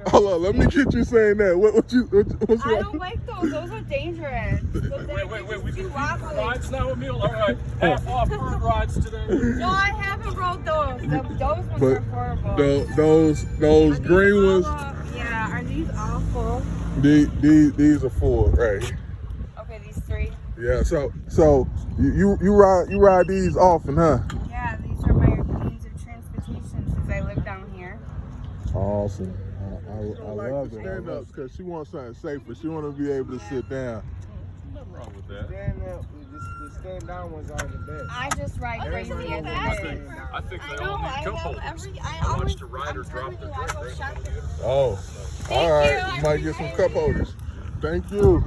Hold on, let me get you saying that. What's I don't like those. Those are dangerous. Wait. We can do rides now with Meal. All right. Half off bird rides today. No, I haven't rode those. Those ones are horrible. Those green ones. Yeah, are these awful? These are full, right? Okay, these 3. Yeah. So you ride these often, huh? Yeah, these are my means of transportation since I live down here. Awesome. I love the stand-ups because she wants something safer. She want to be able to sit down. Nothing wrong with that. Stand up. The stand down ones are the best. I just ride crazy as it is. I think they all need cup holders. I watched a rider drop their drink. Oh, all right. You might get some cup holders. Thank you.